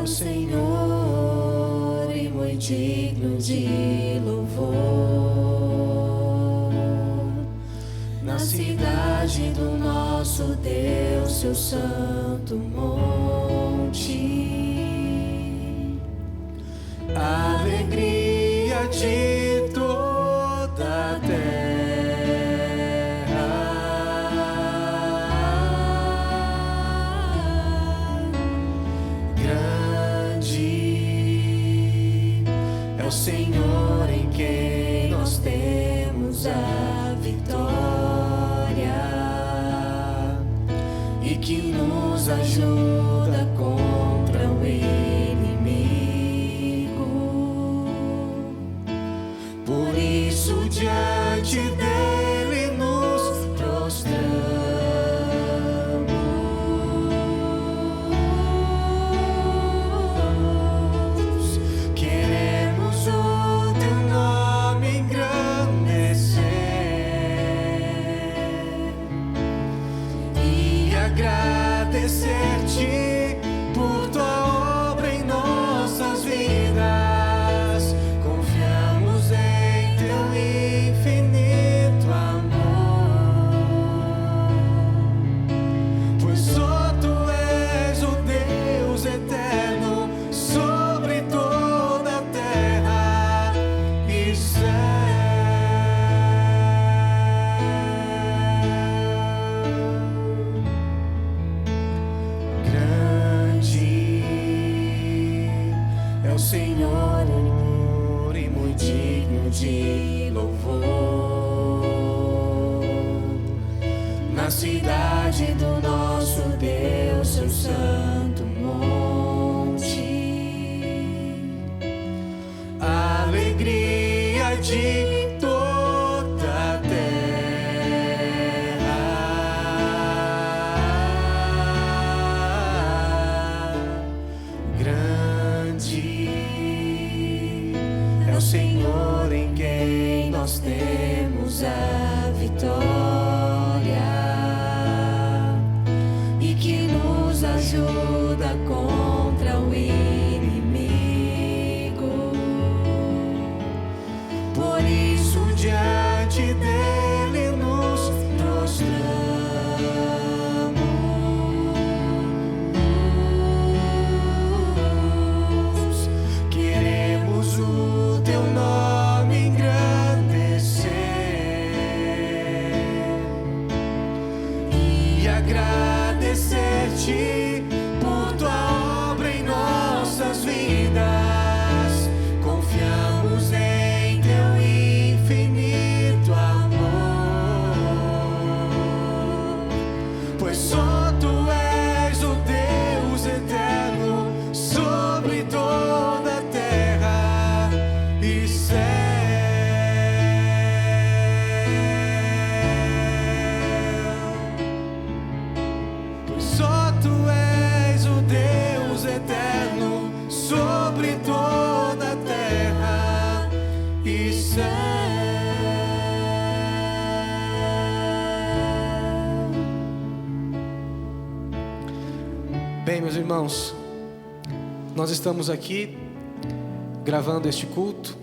o Senhor e muito digno de louvor. Na cidade do nosso Deus, seu santo monte, alegria de toda a terra. Grande é o Senhor em quem nós temos a vitória e que nos ajuda contra o inimigo. Por isso diante dele nos prostramos. Queremos o teu nome engrandecer e agradecer-te por tua obra em nossas vidas. Confiamos em teu infinito amor, pois só tu és o Deus eterno sobre toda a terra e céu. Grande é o Senhor e muito digno de louvor. Na cidade do nosso Deus, seu santo monte, alegria de toda a terra. Grande é o Senhor em quem nós temos a vitória e que nos ajuda contra o inimigo. Por isso diante dele nos prostramos. Queremos o teu nome engrandecer e agradecer-te por tua obra em nossas vidas. Confiamos em teu infinito amor, pois só tu és o Deus eterno sobre toda a terra e céu. Pois só tu és o Deus eterno sobre toda a terra e céu. Bem, meus irmãos, nós estamos aqui gravando este culto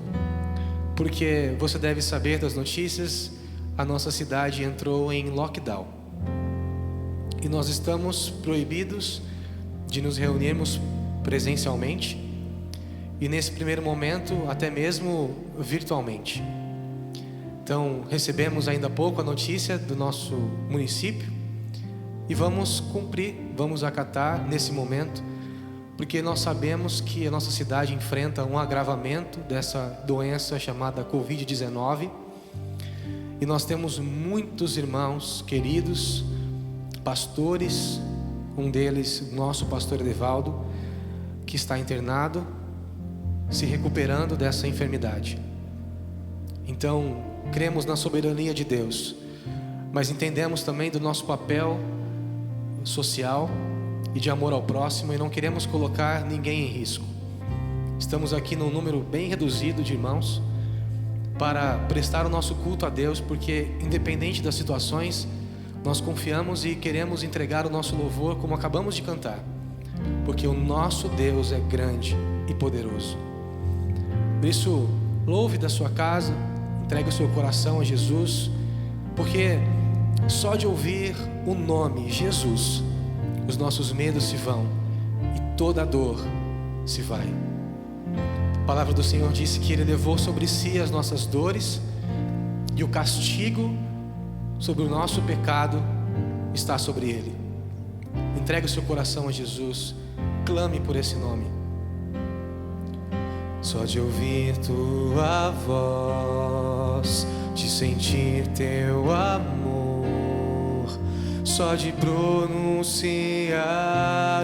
porque você deve saber das notícias, a nossa cidade entrou em lockdown e nós estamos proibidos de nos reunirmos presencialmente e nesse primeiro momento até mesmo virtualmente. Então recebemos ainda há pouco a notícia do nosso município e vamos cumprir, vamos acatar nesse momento, porque nós sabemos que a nossa cidade enfrenta um agravamento dessa doença chamada Covid-19 e nós temos muitos irmãos queridos, pastores, um deles, nosso pastor Edevaldo, que está internado, se recuperando dessa enfermidade. Então, cremos na soberania de Deus, mas entendemos também do nosso papel social e de amor ao próximo e não queremos colocar ninguém em risco. Estamos aqui num número bem reduzido de irmãos para prestar o nosso culto a Deus, porque independente das situações, nós confiamos e queremos entregar o nosso louvor como acabamos de cantar, porque o nosso Deus é grande e poderoso. Por isso, louve da sua casa, entregue o seu coração a Jesus, porque só de ouvir o nome Jesus, os nossos medos se vão e toda a dor se vai. A palavra do Senhor disse que Ele levou sobre si as nossas dores e o castigo sobre o nosso pecado está sobre Ele. Entregue o seu coração a Jesus, clame por esse nome. Só de ouvir tua voz, de sentir teu amor, só de pronunciar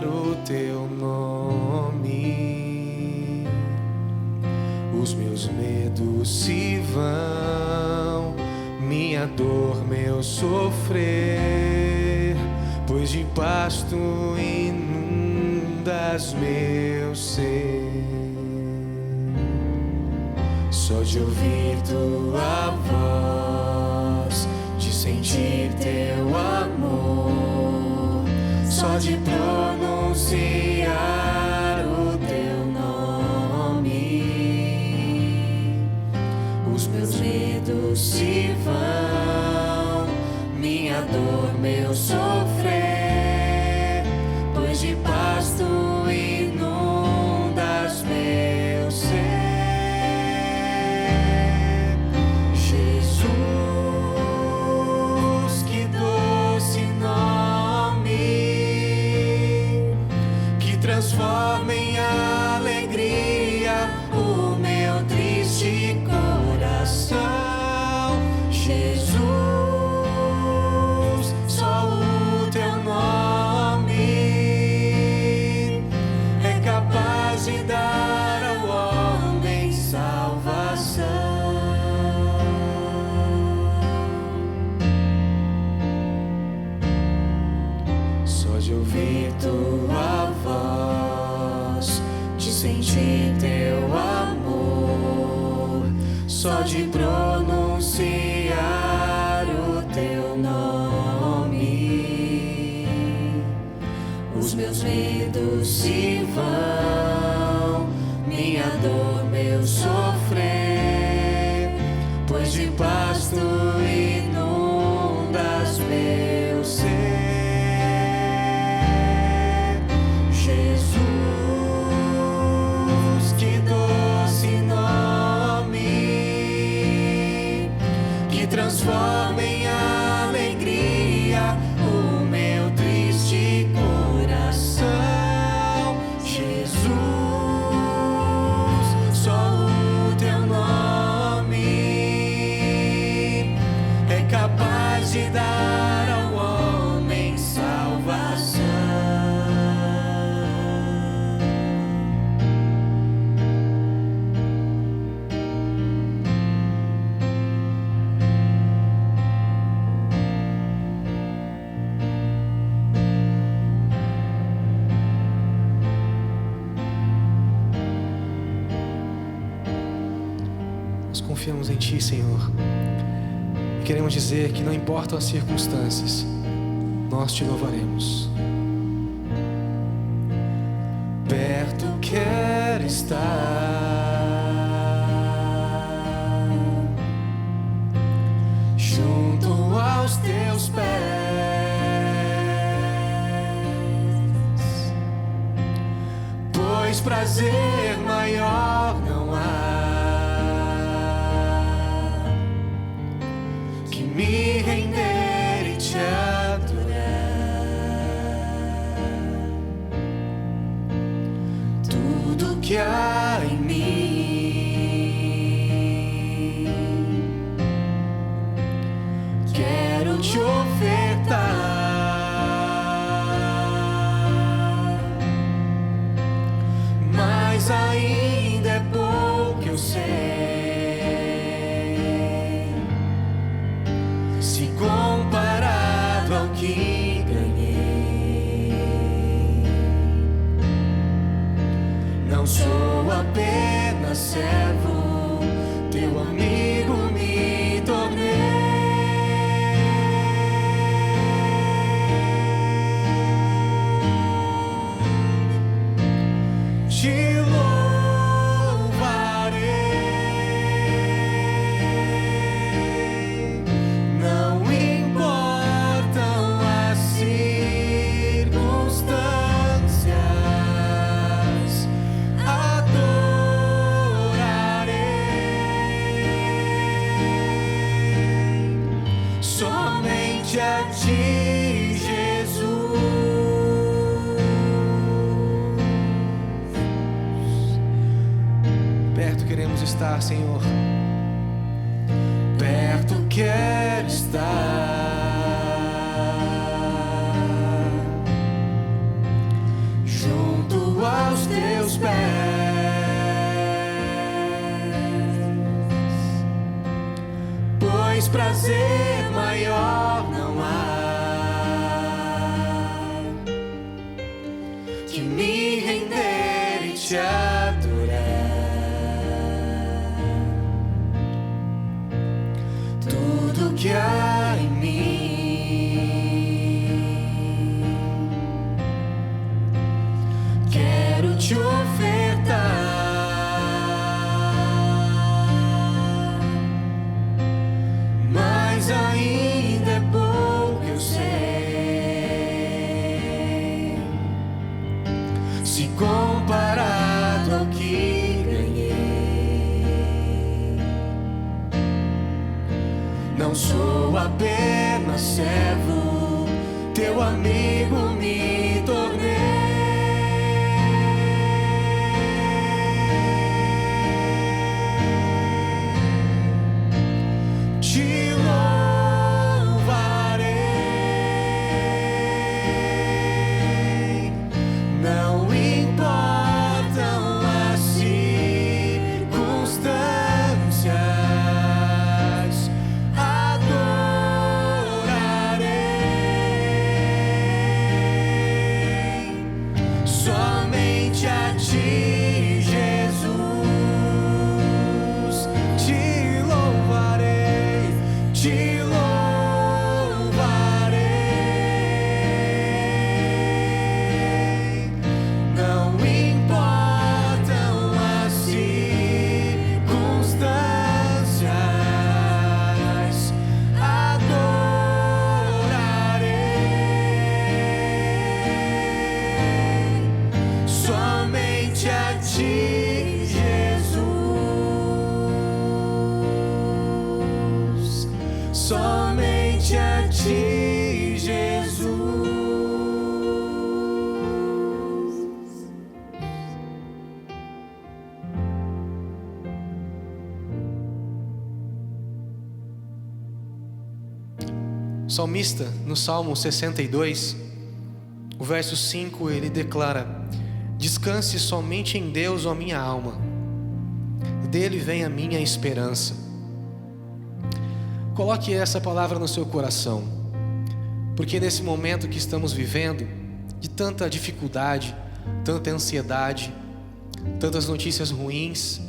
o teu nome, os meus medos se vão, minha dor, meu sofrer, pois de paz tu inundas meu ser. Só de ouvir tua voz, de sentir teu amor, só de pronunciar o teu nome, os meus medos se vão, minha dor, meu sofrer, pois de paz tu inundas meu ser. Transforma em alegria o meu triste coração. Jesus, só o teu nome é capaz de dar ao homem salvação. Só de ouvir tua voz, de sentir teu amor, só de pronunciar o teu nome, os meus medos se vão, minha dor, meu sofrer, pois de paz tu inundas meu ser. Transforma em alegria o meu triste coração. Jesus, só o teu nome é capaz de dar ao homem salvação. Confiamos em Ti, Senhor, e queremos dizer que não importam as circunstâncias, nós Te louvaremos. Perto quero estar, junto aos Teus pés, pois prazer maior não há me render e te adorar. Tudo que há em mim quero te ofertar, mas ainda é pouco, eu sei. Comparado ao que ganhei, não sou apenas servo, teu amigo me tornei. estar, Senhor. Perto quero estar, junto aos teus pés, pois prazer maior não há que me render e te adorar. Tudo que há em mim quero te ofertar, mas ainda é pouco, eu sei, se comparado ao que ganhei. Não sou apenas servo, teu amigo me tornei. Te louvarei, não importam as circunstâncias, adorarei somente a ti, Jesus. Te louvarei, te louvarei, não importam as circunstâncias, adorarei somente a ti, Jesus. Somente a ti, Jesus. O salmista, no Salmo 62, o verso 5, ele declara: descanse somente em Deus, ó minha alma, dele vem a minha esperança. Coloque essa palavra no seu coração, porque nesse momento que estamos vivendo, de tanta dificuldade, tanta ansiedade, tantas notícias ruins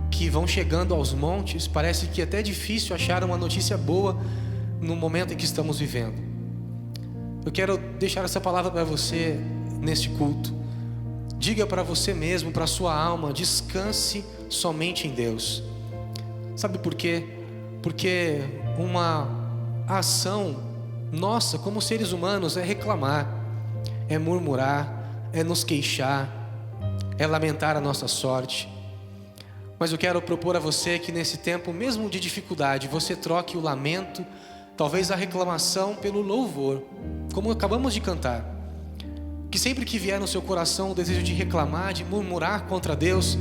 que vão chegando aos montes, parece que é até difícil achar uma notícia boa no momento em que estamos vivendo. Eu quero deixar essa palavra para você neste culto. Diga para você mesmo, para a sua alma: descanse somente em Deus. Sabe por quê? Porque uma ação nossa como seres humanos é reclamar, é murmurar, é nos queixar, é lamentar a nossa sorte. Mas eu quero propor a você que nesse tempo, mesmo de dificuldade, você troque o lamento, talvez a reclamação, pelo louvor, como acabamos de cantar. Que sempre que vier no seu coração o desejo de reclamar, de murmurar contra Deus,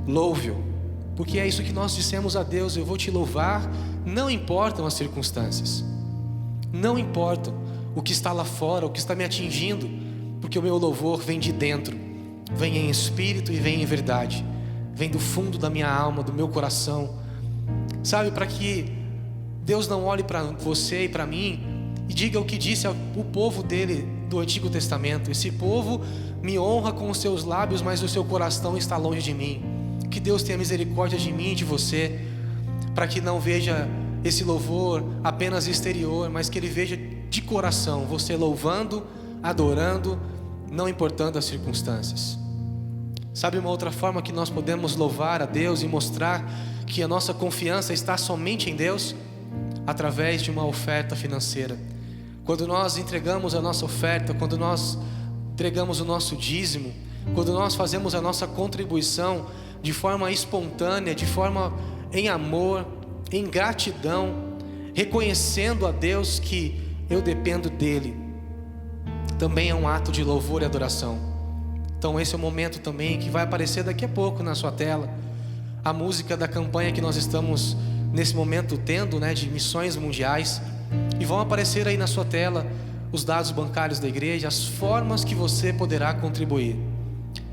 louve-o, porque é isso que nós dissemos a Deus: eu vou te louvar, não importam as circunstâncias, não importa o que está lá fora, o que está me atingindo, porque o meu louvor vem de dentro, vem em espírito e vem em verdade, vem do fundo da minha alma, do meu coração. Sabe, para que Deus não olhe para você e para mim e diga o que disse o povo dele do Antigo Testamento: esse povo me honra com os seus lábios, mas o seu coração está longe de mim. Que Deus tenha misericórdia de mim e de você, para que não veja esse louvor apenas exterior, mas que Ele veja de coração você louvando, adorando, não importando as circunstâncias. Sabe uma outra forma que nós podemos louvar a Deus e mostrar que a nossa confiança está somente em Deus? Através de uma oferta financeira. Quando nós entregamos a nossa oferta, quando nós entregamos o nosso dízimo, quando nós fazemos a nossa contribuição de forma espontânea, de forma em amor, em gratidão, reconhecendo a Deus que eu dependo dEle, também é um ato de louvor e adoração. Então esse é o momento também que vai aparecer daqui a pouco na sua tela, a música da campanha que nós estamos nesse momento tendo, né, de missões mundiais. E vão aparecer aí na sua tela os dados bancários da igreja, as formas que você poderá contribuir.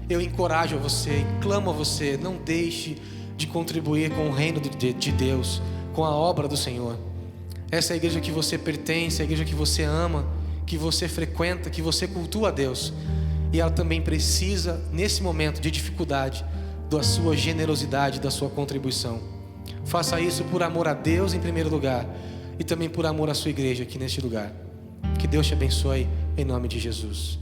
Eu encorajo a você e clamo a você, não deixe de contribuir com o reino de Deus, com a obra do Senhor. Essa é a igreja que você pertence, a igreja que você ama, que você frequenta, que você cultua a Deus. E ela também precisa, nesse momento de dificuldade, da sua generosidade, da sua contribuição. Faça isso por amor a Deus em primeiro lugar e também por amor à sua igreja aqui neste lugar. Que Deus te abençoe em nome de Jesus.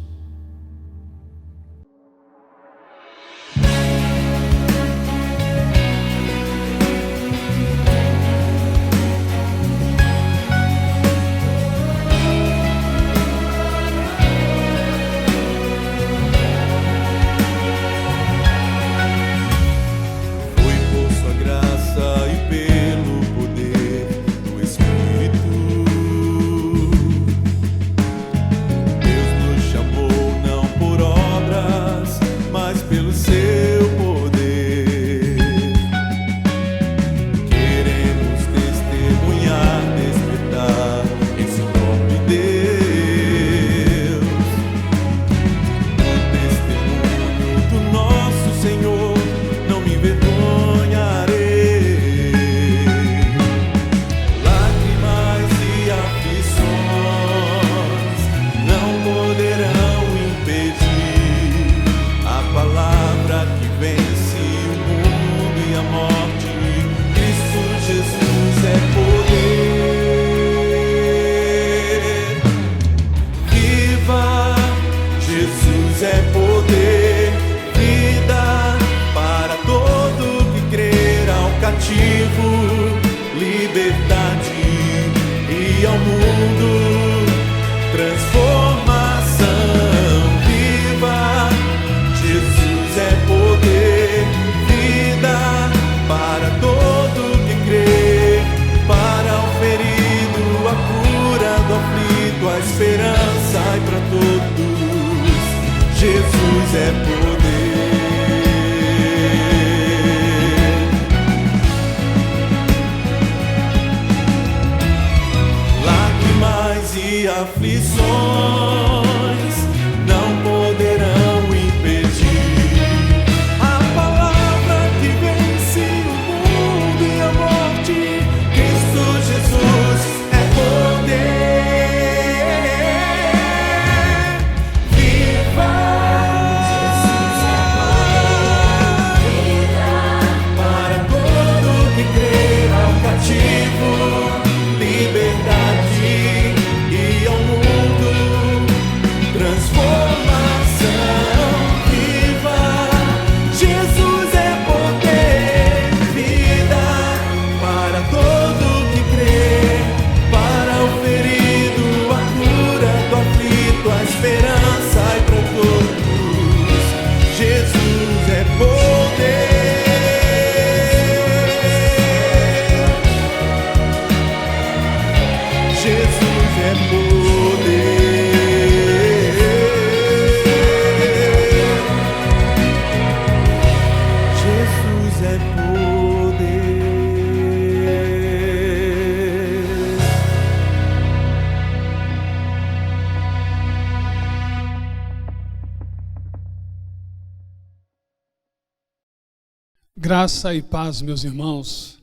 Graça e paz, meus irmãos,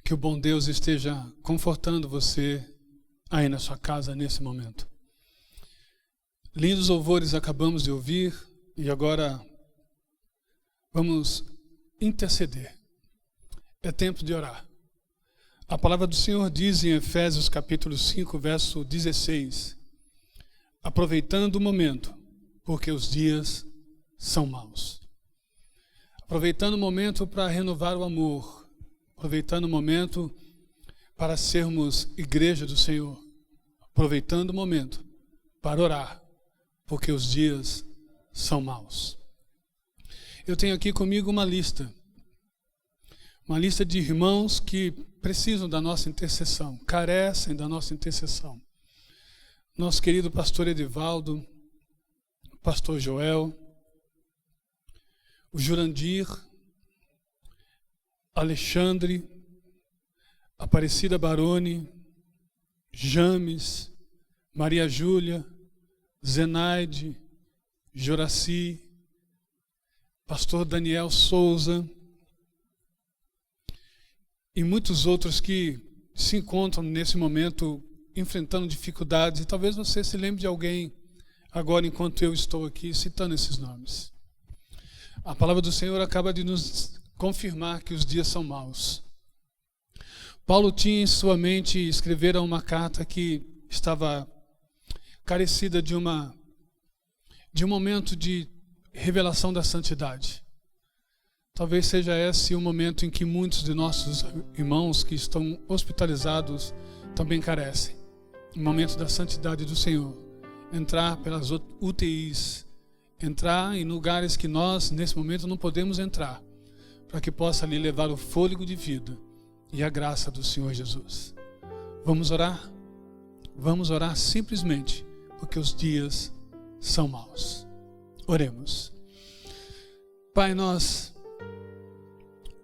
que o bom Deus esteja confortando você aí na sua casa nesse momento. Lindos louvores acabamos de ouvir e agora vamos interceder. É tempo de orar. A palavra do Senhor diz em Efésios capítulo 5, verso 16, aproveitando o momento, porque os dias são maus. Aproveitando o momento para renovar o amor, aproveitando o momento para sermos igreja do Senhor, aproveitando o momento para orar, porque os dias são maus. Eu tenho aqui comigo uma lista de irmãos que precisam da nossa intercessão, carecem da nossa intercessão. Nosso querido pastor Edivaldo, pastor Joel, o Jurandir, Alexandre, Aparecida Baroni, James, Maria Júlia, Zenaide, Joraci, pastor Daniel Souza e muitos outros que se encontram nesse momento enfrentando dificuldades. E talvez você se lembre de alguém agora enquanto eu estou aqui citando esses nomes. A palavra do Senhor acaba de nos confirmar que os dias são maus. Paulo tinha em sua mente escrever uma carta que estava carecida de um momento de revelação da santidade. Talvez seja esse o momento em que muitos de nossos irmãos que estão hospitalizados também carecem. O momento da santidade do Senhor. Entrar pelas UTIs, entrar em lugares que nós, nesse momento, não podemos entrar, para que possa lhe levar o fôlego de vida e a graça do Senhor Jesus. Vamos orar? Vamos orar simplesmente, porque os dias são maus. Oremos. Pai, nós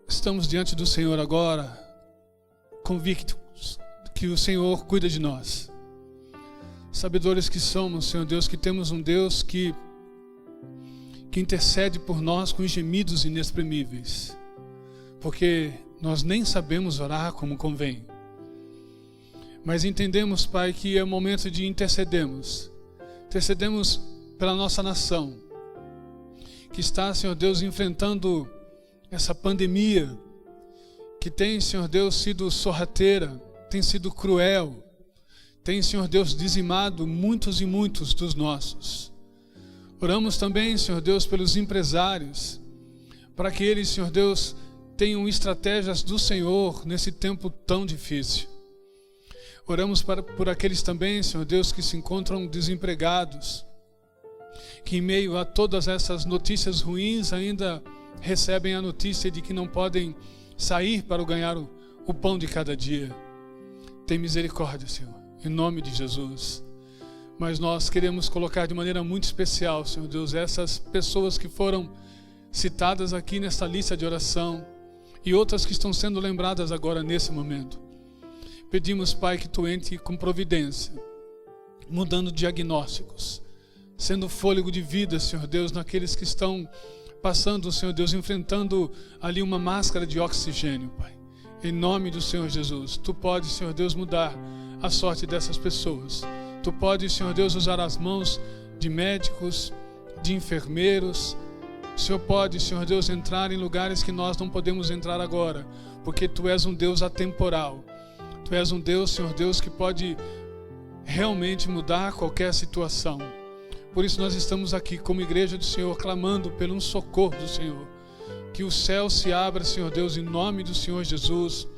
estamos diante do Senhor agora, convictos que o Senhor cuida de nós. Sabedores que somos, Senhor Deus, que temos um Deus que intercede por nós com gemidos inexprimíveis, porque nós nem sabemos orar como convém. Mas entendemos, Pai, que é o momento de intercedermos pela nossa nação, que está, Senhor Deus, enfrentando essa pandemia, que tem, Senhor Deus, sido sorrateira, tem sido cruel, tem, Senhor Deus, dizimado muitos e muitos dos nossos. Oramos também, Senhor Deus, pelos empresários, para que eles, Senhor Deus, tenham estratégias do Senhor nesse tempo tão difícil. Oramos por aqueles também, Senhor Deus, que se encontram desempregados, que em meio a todas essas notícias ruins ainda recebem a notícia de que não podem sair para ganhar o pão de cada dia. Tem misericórdia, Senhor, em nome de Jesus. Mas nós queremos colocar de maneira muito especial, Senhor Deus, essas pessoas que foram citadas aqui nesta lista de oração e outras que estão sendo lembradas agora nesse momento. Pedimos, Pai, que Tu entre com providência, mudando diagnósticos, sendo fôlego de vida, Senhor Deus, naqueles que estão passando, Senhor Deus, enfrentando ali uma máscara de oxigênio, Pai. Em nome do Senhor Jesus, Tu podes, Senhor Deus, mudar a sorte dessas pessoas. Tu podes, Senhor Deus, usar as mãos de médicos, de enfermeiros. O Senhor pode, Senhor Deus, entrar em lugares que nós não podemos entrar agora, porque Tu és um Deus atemporal. Tu és um Deus, Senhor Deus, que pode realmente mudar qualquer situação. Por isso nós estamos aqui como igreja do Senhor, clamando pelo um socorro do Senhor. Que o céu se abra, Senhor Deus, em nome do Senhor Jesus.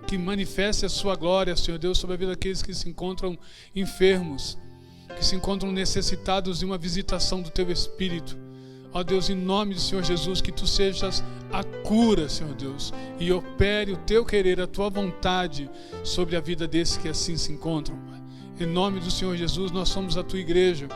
Que manifeste a sua glória, Senhor Deus, sobre a vida daqueles que se encontram enfermos, que se encontram necessitados de uma visitação do Teu Espírito. Ó Deus, em nome do Senhor Jesus, que Tu sejas a cura, Senhor Deus, e opere o Teu querer, a Tua vontade sobre a vida desses que assim se encontram, Pai. Em nome do Senhor Jesus, nós somos a Tua igreja.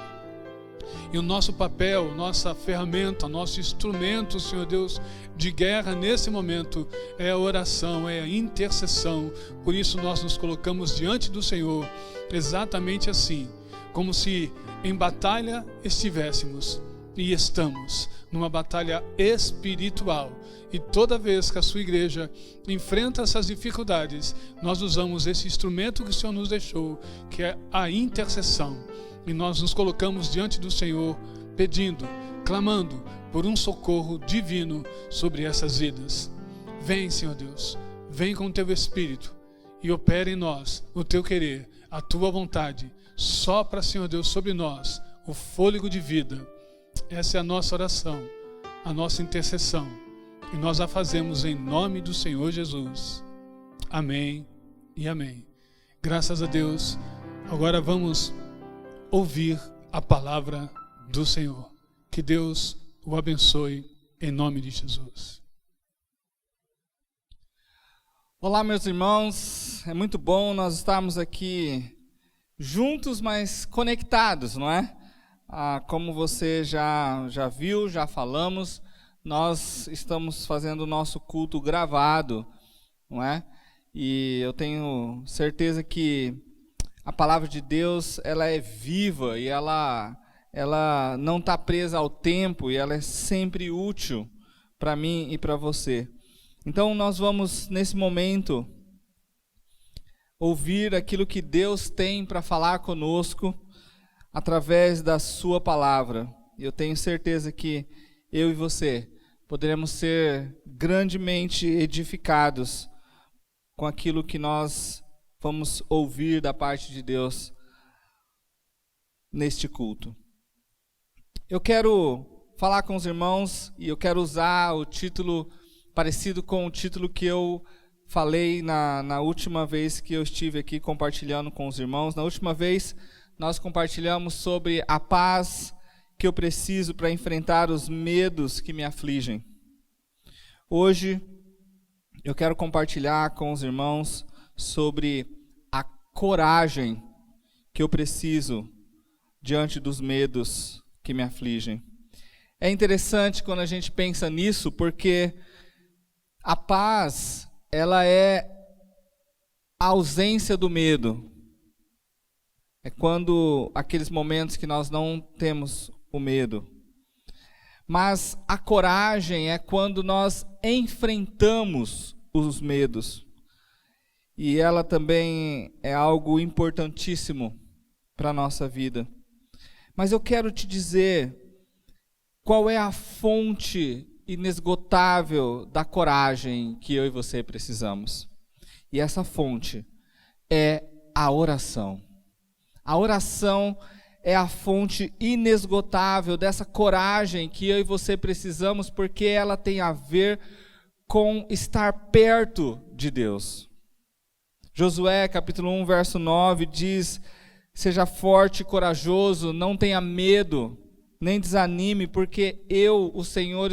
E o nosso papel, nossa ferramenta, nosso instrumento, Senhor Deus, de guerra nesse momento é a oração, é a intercessão. Por isso nós nos colocamos diante do Senhor exatamente assim, como se em batalha estivéssemos e estamos numa batalha espiritual. E toda vez que a sua igreja enfrenta essas dificuldades, nós usamos esse instrumento que o Senhor nos deixou, que é a intercessão. E nós nos colocamos diante do Senhor, pedindo, clamando por um socorro divino sobre essas vidas. Vem, Senhor Deus, vem com o Teu Espírito e opera em nós o Teu querer, a Tua vontade. Sopra, Senhor Deus, sobre nós o fôlego de vida. Essa é a nossa oração, a nossa intercessão. E nós a fazemos em nome do Senhor Jesus. Amém e amém. Graças a Deus. Agora vamos ouvir a palavra do Senhor. Que Deus o abençoe em nome de Jesus. Olá, meus irmãos. É muito bom nós estarmos aqui juntos, mas conectados, não é? Como você já viu, já falamos, nós estamos fazendo o nosso culto gravado, não é? E eu tenho certeza que a palavra de Deus, ela é viva e ela não está presa ao tempo e ela é sempre útil para mim e para você. Então nós vamos, nesse momento, ouvir aquilo que Deus tem para falar conosco através da sua palavra. E eu tenho certeza que eu e você poderemos ser grandemente edificados com aquilo que nós vamos ouvir da parte de Deus neste culto. Eu quero falar com os irmãos e eu quero usar o título parecido com o título que eu falei na última vez que eu estive aqui compartilhando com os irmãos. Na última vez nós compartilhamos sobre a paz que eu preciso para enfrentar os medos que me afligem. Hoje eu quero compartilhar com os irmãos sobre a coragem que eu preciso diante dos medos que me afligem. É interessante quando a gente pensa nisso, porque a paz, ela é a ausência do medo. É quando aqueles momentos que nós não temos o medo. Mas a coragem é quando nós enfrentamos os medos. E ela também é algo importantíssimo para a nossa vida. Mas eu quero te dizer qual é a fonte inesgotável da coragem que eu e você precisamos. E essa fonte é a oração. A oração é a fonte inesgotável dessa coragem que eu e você precisamos, porque ela tem a ver com estar perto de Deus. Josué, capítulo 1, verso 9, diz: seja forte e corajoso, não tenha medo, nem desanime, porque eu, o Senhor,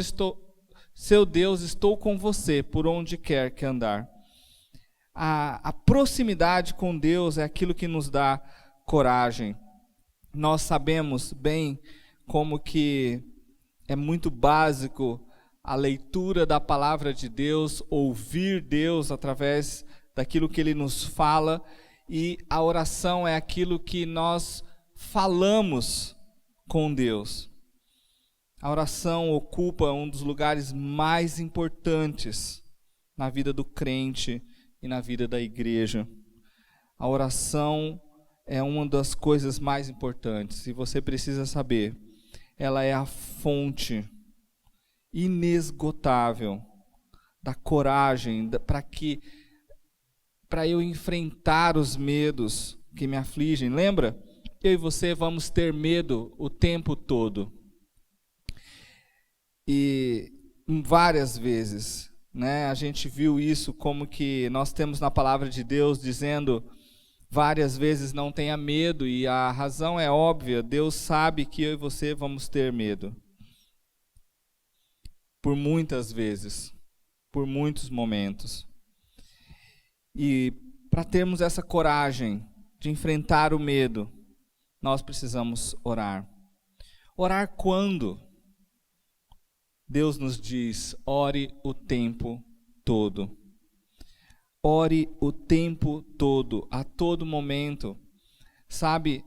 seu Deus, estou com você por onde quer que andar. A proximidade com Deus é aquilo que nos dá coragem. Nós sabemos bem como que é muito básico a leitura da palavra de Deus, ouvir Deus através daquilo que Ele nos fala, e a oração é aquilo que nós falamos com Deus. A oração ocupa um dos lugares mais importantes na vida do crente e na vida da igreja. A oração é uma das coisas mais importantes, e você precisa saber, ela é a fonte inesgotável da coragem para eu enfrentar os medos que me afligem. Lembra? Eu e você vamos ter medo o tempo todo. E várias vezes, né, a gente viu isso como que nós temos na palavra de Deus dizendo várias vezes: não tenha medo, e a razão é óbvia, Deus sabe que eu e você vamos ter medo. Por muitas vezes, por muitos momentos. E para termos essa coragem de enfrentar o medo, nós precisamos orar. Orar quando? Deus nos diz: ore o tempo todo. Ore o tempo todo, a todo momento. Sabe,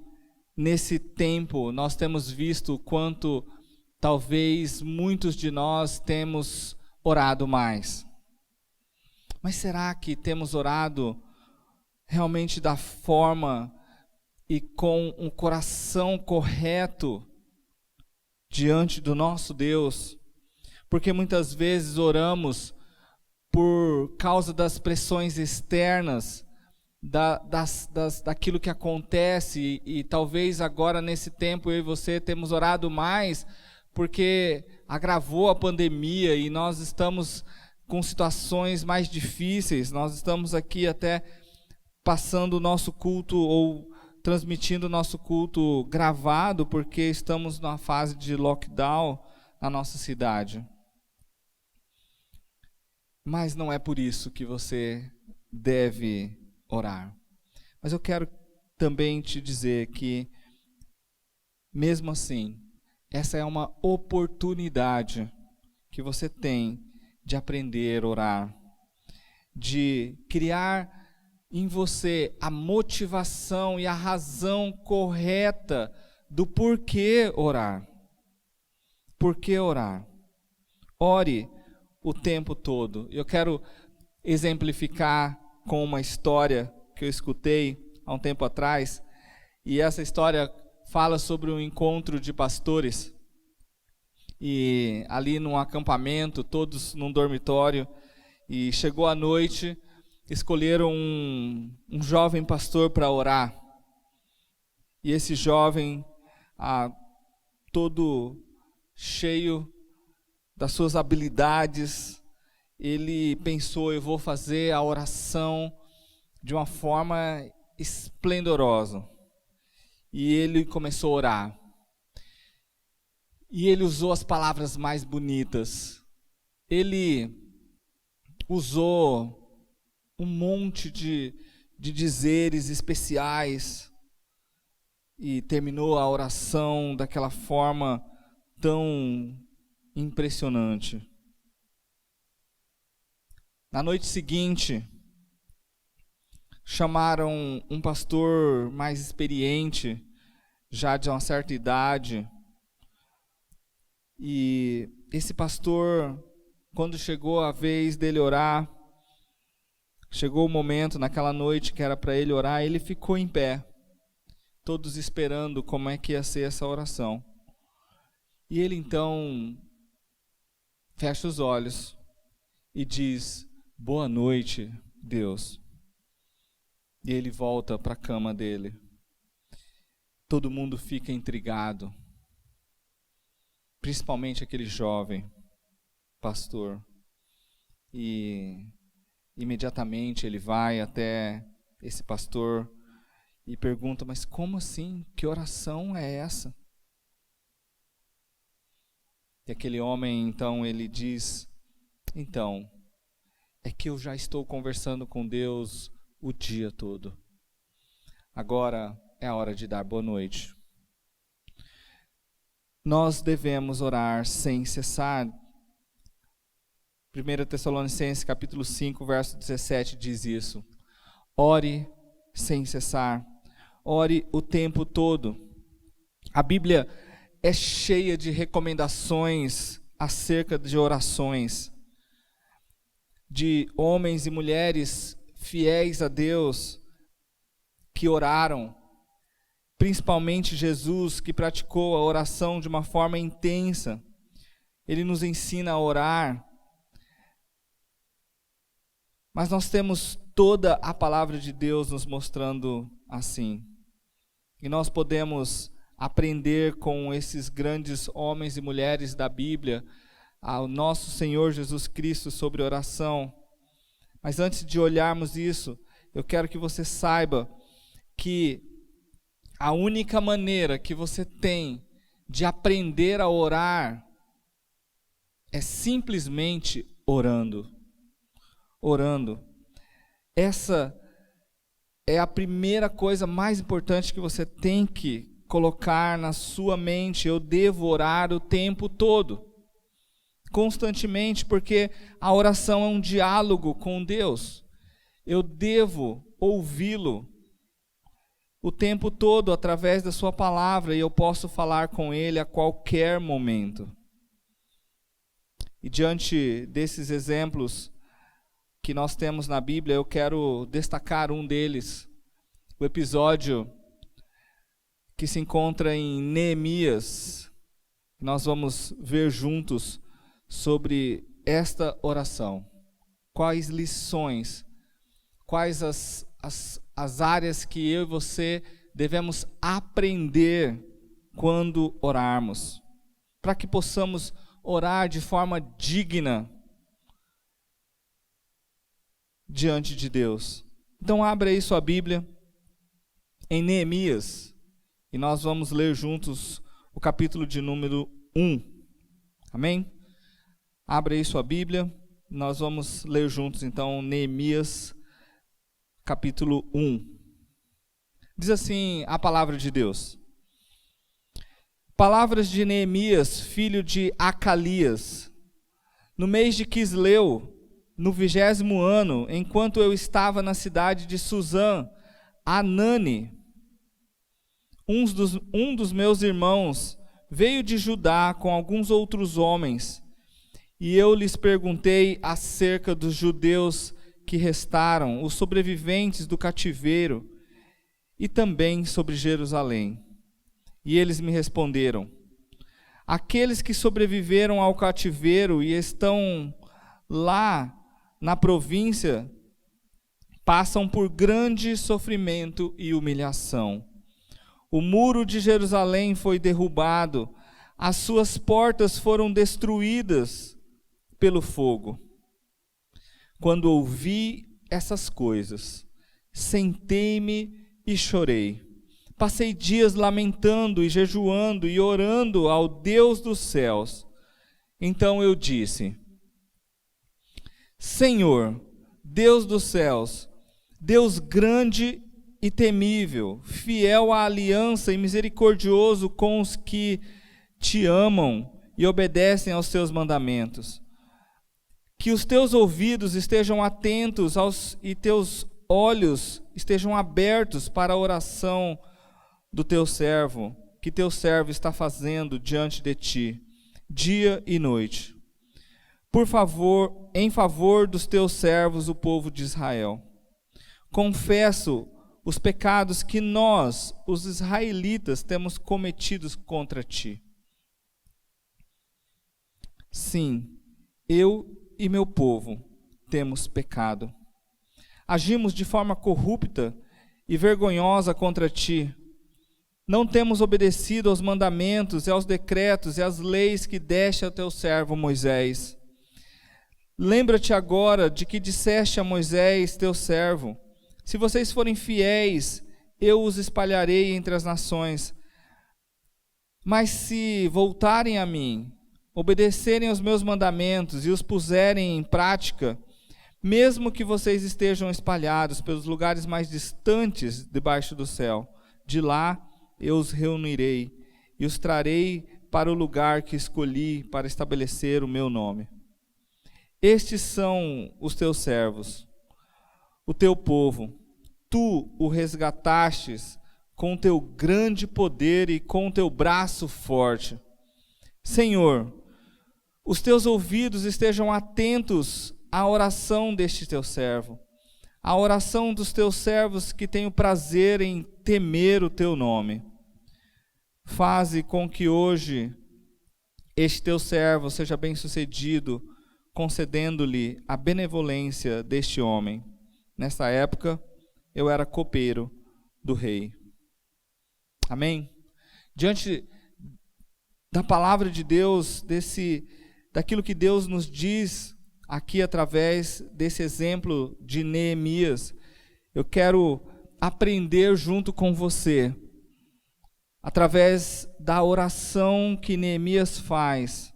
nesse tempo nós temos visto quanto talvez muitos de nós temos orado mais. Mas será que temos orado realmente da forma e com um coração correto diante do nosso Deus? Porque muitas vezes oramos por causa das pressões externas, daquilo que acontece, e talvez agora nesse tempo eu e você temos orado mais porque agravou a pandemia e nós estamos com situações mais difíceis. Nós estamos aqui até passando o nosso culto ou transmitindo o nosso culto gravado porque estamos numa fase de lockdown na nossa cidade. Mas não é por isso que você deve orar. Mas eu quero também te dizer que, mesmo assim, essa é uma oportunidade que você tem de aprender a orar, de criar em você a motivação e a razão correta do porquê orar. Por que orar? Ore o tempo todo. Eu quero exemplificar com uma história que eu escutei há um tempo atrás, e essa história fala sobre um encontro de pastores, e ali num acampamento, todos num dormitório, e chegou a noite, escolheram um jovem pastor para orar, e esse jovem, todo cheio das suas habilidades, ele pensou: eu vou fazer a oração de uma forma esplendorosa. E ele começou a orar. E ele usou as palavras mais bonitas. Ele usou um monte de dizeres especiais. E terminou a oração daquela forma tão impressionante. Na noite seguinte, chamaram um pastor mais experiente, já de uma certa idade. E esse pastor, quando chegou a vez dele orar, chegou o momento naquela noite que era para ele orar, ele ficou em pé, todos esperando como é que ia ser essa oração. E ele então fecha os olhos e diz: boa noite, Deus. E ele volta para a cama dele. Todo mundo fica intrigado, principalmente aquele jovem pastor. E imediatamente ele vai até esse pastor e pergunta: mas como assim? Que oração é essa? E aquele homem, então, ele diz: então, é que eu já estou conversando com Deus o dia todo. Agora é a hora de dar boa noite. Nós devemos orar sem cessar. 1 Tessalonicenses capítulo 5, verso 17 diz isso. Ore sem cessar. Ore o tempo todo. A Bíblia é cheia de recomendações acerca de orações, de homens e mulheres fiéis a Deus que oraram, principalmente Jesus, que praticou a oração de uma forma intensa. Ele nos ensina a orar, mas nós temos toda a palavra de Deus nos mostrando assim, e nós podemos aprender com esses grandes homens e mulheres da Bíblia, ao nosso Senhor Jesus Cristo sobre oração. Mas antes de olharmos isso, eu quero que você saiba que a única maneira que você tem de aprender a orar é simplesmente orando. Orando. Essa é a primeira coisa mais importante que você tem que colocar na sua mente. Eu devo orar o tempo todo, constantemente, porque a oração é um diálogo com Deus. Eu devo ouvi-lo o tempo todo através da sua palavra, e eu posso falar com Ele a qualquer momento. E diante desses exemplos que nós temos na Bíblia, eu quero destacar um deles, o episódio que se encontra em Neemias. Nós vamos ver juntos sobre esta oração. Quais lições, quais as áreas que eu e você devemos aprender quando orarmos, para que possamos orar de forma digna diante de Deus. Então abra aí sua Bíblia em Neemias, e nós vamos ler juntos o capítulo de número 1. Amém? Abra aí sua Bíblia, nós vamos ler juntos então Neemias capítulo 1. Diz assim a palavra de Deus: palavras de Neemias, filho de Acalias, No mês de Quisleu, no 20º ano, enquanto eu estava na cidade de Suzã, Anani, um dos meus irmãos, veio de Judá com alguns outros homens, e eu lhes perguntei acerca dos judeus que restaram, os sobreviventes do cativeiro, e também sobre Jerusalém. E eles me responderam: aqueles que sobreviveram ao cativeiro e estão lá na província passam por grande sofrimento e humilhação. O muro de Jerusalém foi derrubado, as suas portas foram destruídas pelo fogo. Quando ouvi essas coisas, sentei-me e chorei. Passei dias lamentando e jejuando e orando ao Deus dos céus. Então eu disse: Senhor, Deus dos céus, Deus grande e temível, fiel à aliança e misericordioso com os que te amam e obedecem aos teus mandamentos. Que os teus ouvidos estejam atentos e teus olhos estejam abertos para a oração do teu servo, que teu servo está fazendo diante de ti, dia e noite. Por favor, em favor dos teus servos, o povo de Israel. Confesso os pecados que nós, os israelitas, temos cometidos contra ti. Sim, eu e meu povo temos pecado. Agimos de forma corrupta e vergonhosa contra ti. Não temos obedecido aos mandamentos e aos decretos e às leis que deste ao teu servo Moisés. Lembra-te agora de que disseste a Moisés, teu servo: se vocês forem fiéis, eu os espalharei entre as nações. Mas se voltarem a mim, obedecerem aos meus mandamentos e os puserem em prática, mesmo que vocês estejam espalhados pelos lugares mais distantes debaixo do céu, de lá eu os reunirei e os trarei para o lugar que escolhi para estabelecer o meu nome. Estes são os teus servos, o teu povo. Tu o resgatastes com teu grande poder e com teu braço forte. Senhor, os teus ouvidos estejam atentos à oração deste teu servo, à oração dos teus servos que têm o prazer em temer o teu nome. Faze com que hoje este teu servo seja bem-sucedido, concedendo-lhe a benevolência deste homem. Nessa época, eu era copeiro do rei. Amém? Diante da palavra de Deus, daquilo que Deus nos diz aqui através desse exemplo de Neemias, eu quero aprender junto com você, através da oração que Neemias faz,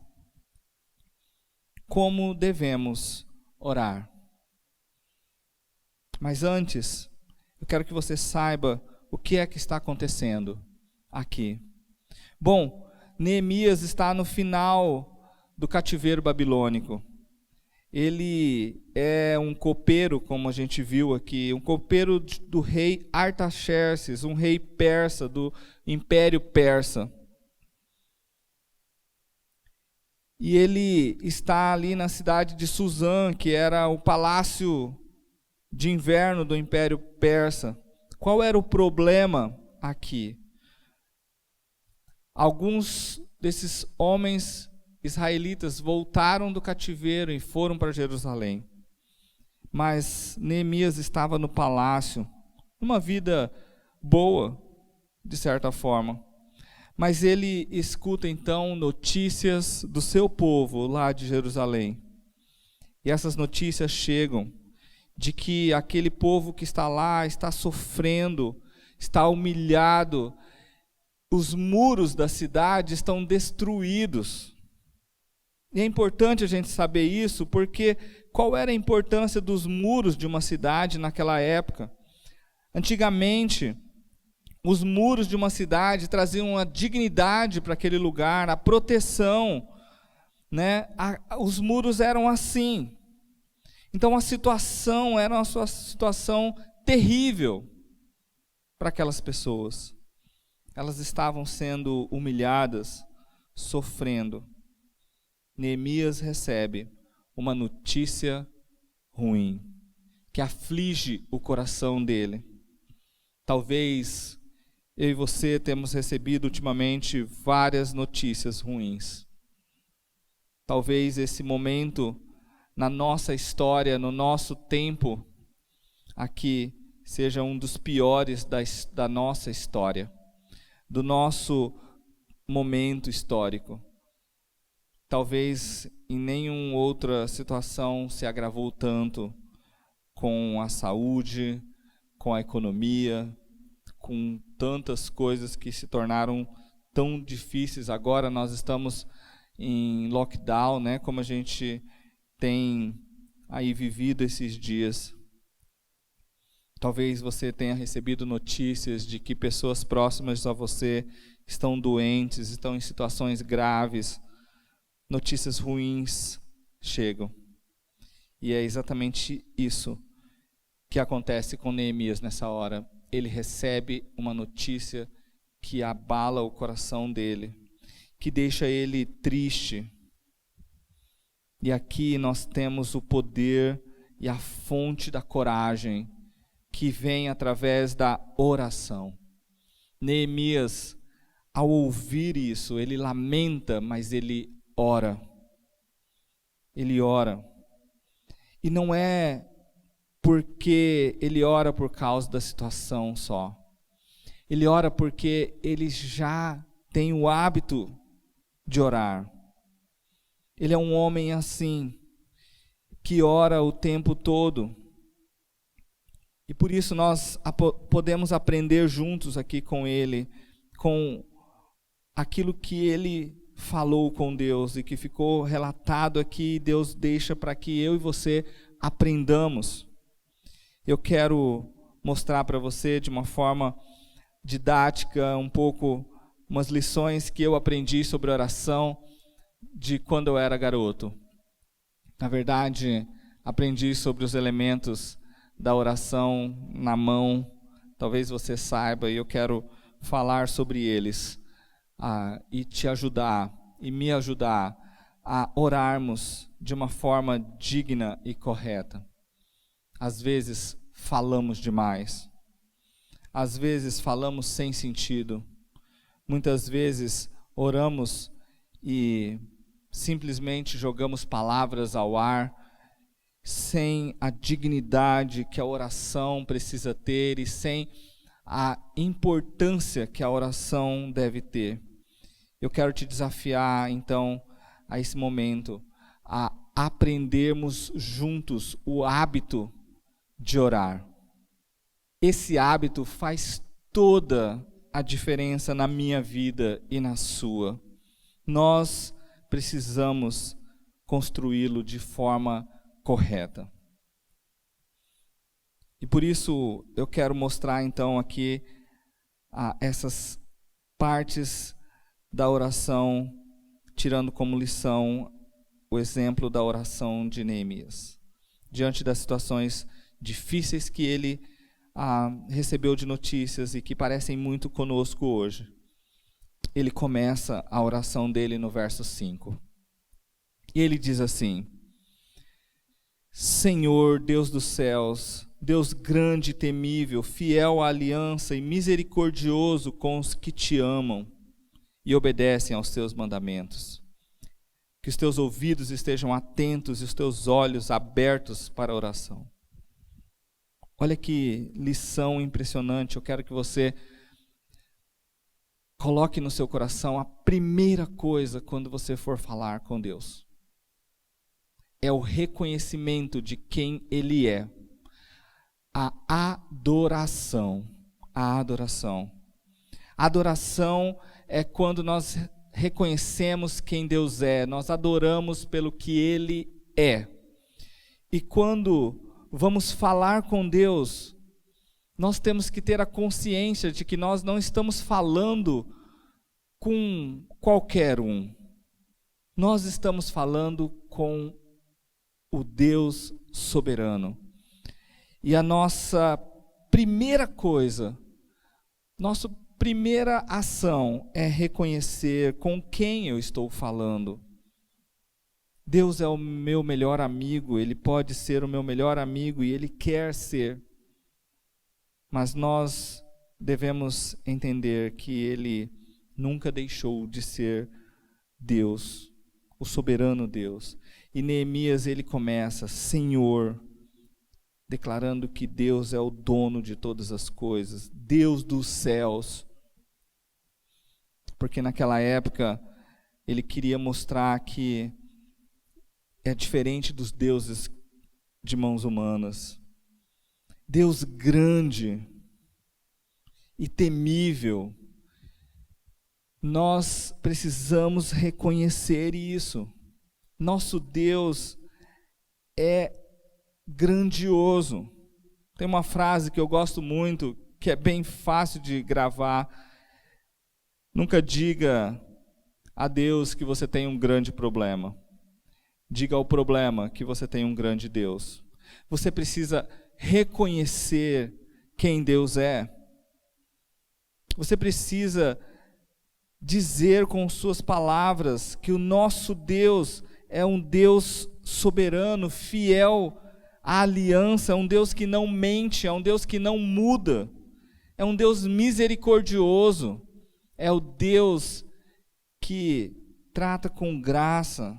como devemos orar. Mas antes, eu quero que você saiba o que é que está acontecendo aqui. Bom, Neemias está no final do cativeiro babilônico. Ele é um copeiro, como a gente viu aqui, um copeiro do rei Artaxerxes, um rei persa, do Império Persa. E ele está ali na cidade de Suzã, que era o palácio de inverno do Império Persa. Qual era o problema aqui? Alguns desses homens israelitas voltaram do cativeiro e foram para Jerusalém. Mas Neemias estava no palácio, numa vida boa, de certa forma. Mas ele escuta então notícias do seu povo lá de Jerusalém. E essas notícias chegam de que aquele povo que está lá está sofrendo, está humilhado, os muros da cidade estão destruídos. E é importante a gente saber isso, porque qual era a importância dos muros de uma cidade naquela época? Antigamente, os muros de uma cidade traziam a dignidade para aquele lugar, a proteção. né? Os muros eram assim. Então a situação era uma situação terrível para aquelas pessoas. Elas estavam sendo humilhadas, sofrendo. Neemias recebe uma notícia ruim, que aflige o coração dele. Talvez eu e você temos recebido ultimamente várias notícias ruins. Talvez esse momento na nossa história, no nosso tempo aqui, seja um dos piores da nossa história, do nosso momento histórico. Talvez em nenhuma outra situação se agravou tanto com a saúde, com a economia, com tantas coisas que se tornaram tão difíceis. Agora nós estamos em lockdown, né? Como a gente tem aí vivido esses dias. Talvez você tenha recebido notícias de que pessoas próximas a você estão doentes, estão em situações graves. Notícias ruins chegam. E é exatamente isso que acontece com Neemias nessa hora. Ele recebe uma notícia que abala o coração dele, que deixa ele triste. E aqui nós temos o poder e a fonte da coragem que vem através da oração. Neemias, ao ouvir isso, ele lamenta, mas ele ora. Ele ora. E não é porque ele ora por causa da situação só. Ele ora porque ele já tem o hábito de orar. Ele é um homem assim, que ora o tempo todo. E por isso nós podemos aprender juntos aqui com ele, com aquilo que ele falou com Deus e que ficou relatado aqui, Deus deixa para que eu e você aprendamos. Eu quero mostrar para você de uma forma didática um pouco umas lições que eu aprendi sobre oração de quando eu era garoto. Na verdade, aprendi sobre os elementos da oração na mão. Talvez você saiba, e eu quero falar sobre eles e te ajudar e me ajudar a orarmos de uma forma digna e correta. Às vezes falamos demais. Às vezes falamos sem sentido. Muitas vezes oramos e simplesmente jogamos palavras ao ar, sem a dignidade que a oração precisa ter e sem a importância que a oração deve ter. Eu quero te desafiar, então, a esse momento, a aprendermos juntos o hábito de orar. Esse hábito faz toda a diferença na minha vida e na sua. Nós precisamos construí-lo de forma correta. E por isso eu quero mostrar então aqui essas partes da oração, tirando como lição o exemplo da oração de Neemias. Diante das situações difíceis que ele recebeu de notícias e que parecem muito conosco hoje, ele começa a oração dele no verso 5. E ele diz assim: Senhor, Deus dos céus, Deus grande e temível, fiel à aliança e misericordioso com os que te amam e obedecem aos teus mandamentos. Que os teus ouvidos estejam atentos e os teus olhos abertos para a oração. Olha que lição impressionante. Eu quero que você coloque no seu coração a primeira coisa quando você for falar com Deus. É o reconhecimento de quem Ele é. A adoração. A adoração. A adoração é quando nós reconhecemos quem Deus é. Nós adoramos pelo que Ele é. E quando vamos falar com Deus, nós temos que ter a consciência de que nós não estamos falando com qualquer um. Nós estamos falando com o Deus soberano. E a nossa primeira coisa, nossa primeira ação é reconhecer com quem eu estou falando. Deus é o meu melhor amigo, Ele pode ser o meu melhor amigo e Ele quer ser. Mas nós devemos entender que Ele nunca deixou de ser Deus, o soberano Deus. E Neemias, ele começa, Senhor, declarando que Deus é o dono de todas as coisas, Deus dos céus. Porque naquela época, ele queria mostrar que é diferente dos deuses de mãos humanas. Deus grande e temível. Nós precisamos reconhecer isso. Nosso Deus é grandioso. Tem uma frase que eu gosto muito, que é bem fácil de gravar. Nunca diga a Deus que você tem um grande problema. Diga ao problema que você tem um grande Deus. Você precisa reconhecer quem Deus é. Você precisa dizer com suas palavras que o nosso Deus é um Deus soberano, fiel à aliança, é um Deus que não mente, é um Deus que não muda, é um Deus misericordioso, é o Deus que trata com graça,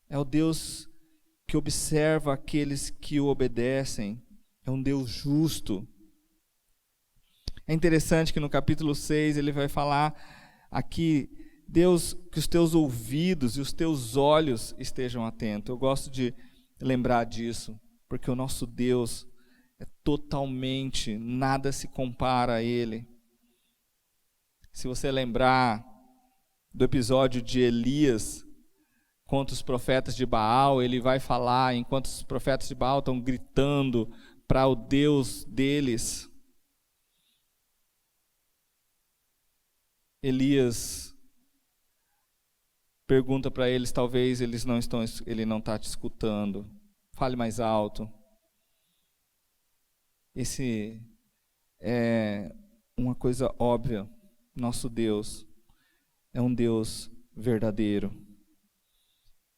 é o Deus que observa aqueles que o obedecem, é um Deus justo. É interessante que no capítulo 6 ele vai falar aqui, Deus, que os teus ouvidos e os teus olhos estejam atentos. Eu gosto de lembrar disso, porque o nosso Deus é totalmente, nada se compara a Ele. Se você lembrar do episódio de Elias contra os profetas de Baal, ele vai falar, enquanto os profetas de Baal estão gritando para o Deus deles, Elias pergunta para eles, talvez ele não está te escutando, fale mais alto. Esse é uma coisa óbvia, nosso Deus é um Deus verdadeiro,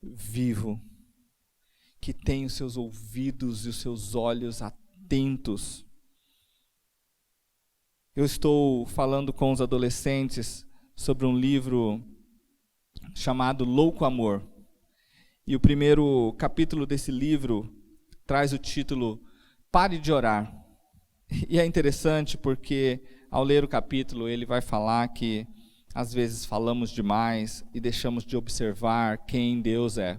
vivo, que tem os seus ouvidos e os seus olhos atentos. Eu estou falando com os adolescentes sobre um livro chamado Louco Amor. E o primeiro capítulo desse livro traz o título Pare de Orar. E é interessante porque ao ler o capítulo ele vai falar que às vezes falamos demais e deixamos de observar quem Deus é.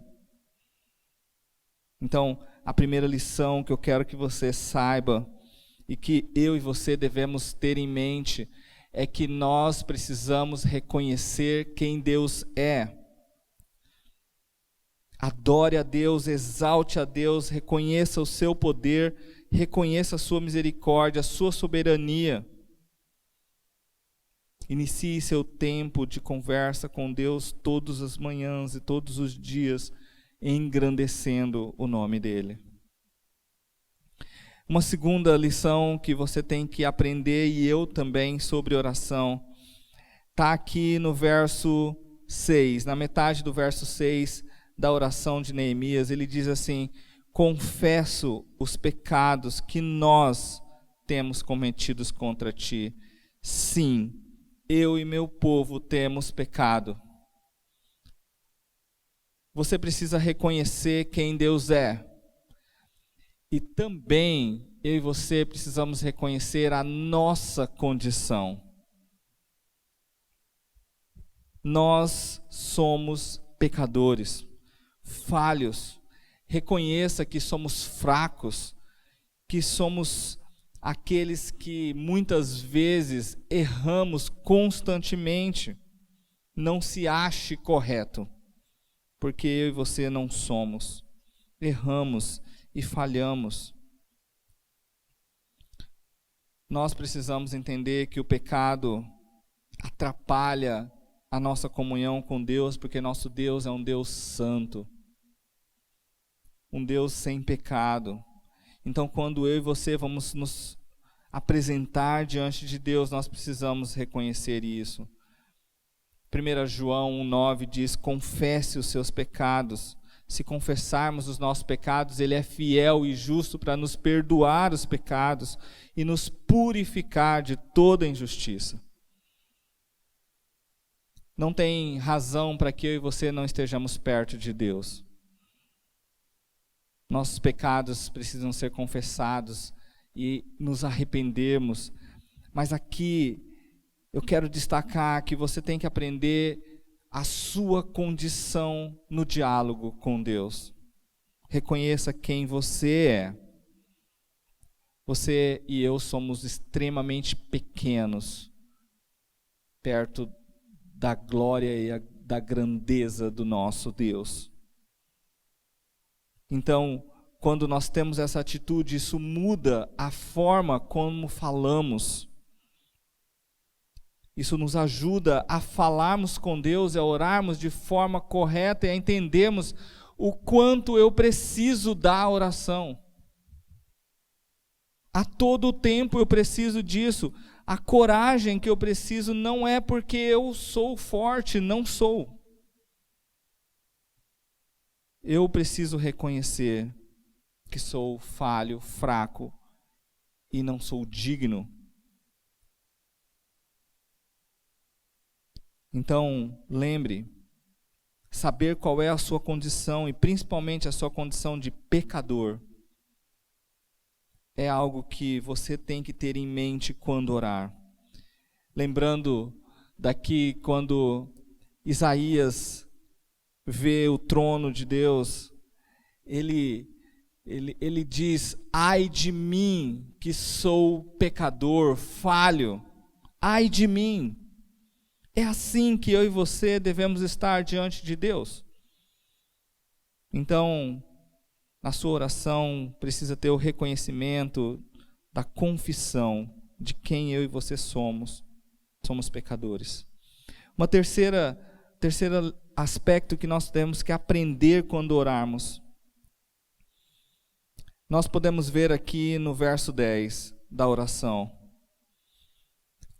Então, a primeira lição que eu quero que você saiba e que eu e você devemos ter em mente é que nós precisamos reconhecer quem Deus é. Adore a Deus, exalte a Deus, reconheça o seu poder, reconheça a sua misericórdia, a sua soberania. Inicie seu tempo de conversa com Deus todas as manhãs e todos os dias, engrandecendo o nome dEle. Uma segunda lição que você tem que aprender, e eu também, sobre oração, está aqui no verso 6, na metade do verso 6 da oração de Neemias. Ele diz assim: confesso os pecados que nós temos cometidos contra ti. Sim, eu e meu povo temos pecado. Você precisa reconhecer quem Deus é. E também eu e você precisamos reconhecer a nossa condição. Nós somos pecadores, falhos. Reconheça que somos fracos, que somos aqueles que muitas vezes erramos constantemente. Não se ache correto, porque eu e você não somos. Erramos e falhamos. Nós precisamos entender que o pecado atrapalha a nossa comunhão com Deus, porque nosso Deus é um Deus santo, um Deus sem pecado. Então, quando eu e você vamos nos apresentar diante de Deus, nós precisamos reconhecer isso. 1 João 1,9 diz: confesse os seus pecados. Se confessarmos os nossos pecados, Ele é fiel e justo para nos perdoar os pecados e nos purificar de toda injustiça. Não tem razão para que eu e você não estejamos perto de Deus. Nossos pecados precisam ser confessados e nos arrependermos. Mas aqui eu quero destacar que você tem que aprender a sua condição no diálogo com Deus. Reconheça quem você é. Você e eu somos extremamente pequenos perto da glória e da grandeza do nosso Deus. Então, quando nós temos essa atitude, isso muda a forma como falamos. Isso nos ajuda a falarmos com Deus, a orarmos de forma correta e a entendermos o quanto eu preciso da oração. A todo tempo eu preciso disso. A coragem que eu preciso não é porque eu sou forte, não sou. Eu preciso reconhecer que sou falho, fraco e não sou digno. Então, lembre, saber qual é a sua condição e principalmente a sua condição de pecador é algo que você tem que ter em mente quando orar. Lembrando daqui quando Isaías vê o trono de Deus, ele diz: ai de mim que sou pecador, falho, ai de mim. É assim que eu e você devemos estar diante de Deus. Então, na sua oração, precisa ter o reconhecimento da confissão de quem eu e você somos. Somos pecadores. Uma terceira aspecto que nós temos que aprender quando orarmos. Nós podemos ver aqui no verso 10 da oração: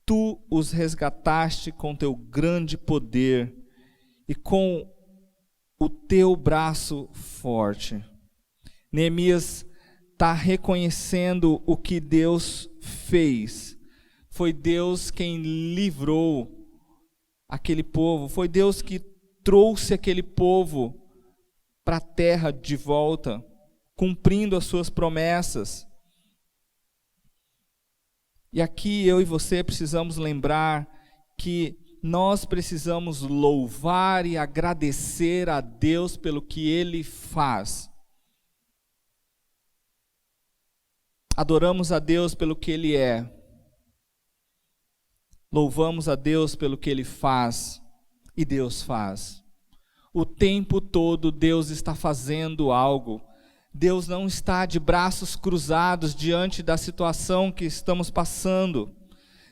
tu os resgataste com teu grande poder e com o teu braço forte. Neemias está reconhecendo o que Deus fez. Foi Deus quem livrou aquele povo. Foi Deus que trouxe aquele povo para a terra de volta, cumprindo as suas promessas. E aqui eu e você precisamos lembrar que nós precisamos louvar e agradecer a Deus pelo que Ele faz. Adoramos a Deus pelo que Ele é. Louvamos a Deus pelo que Ele faz. E Deus faz. O tempo todo Deus está fazendo algo. Deus não está de braços cruzados diante da situação que estamos passando.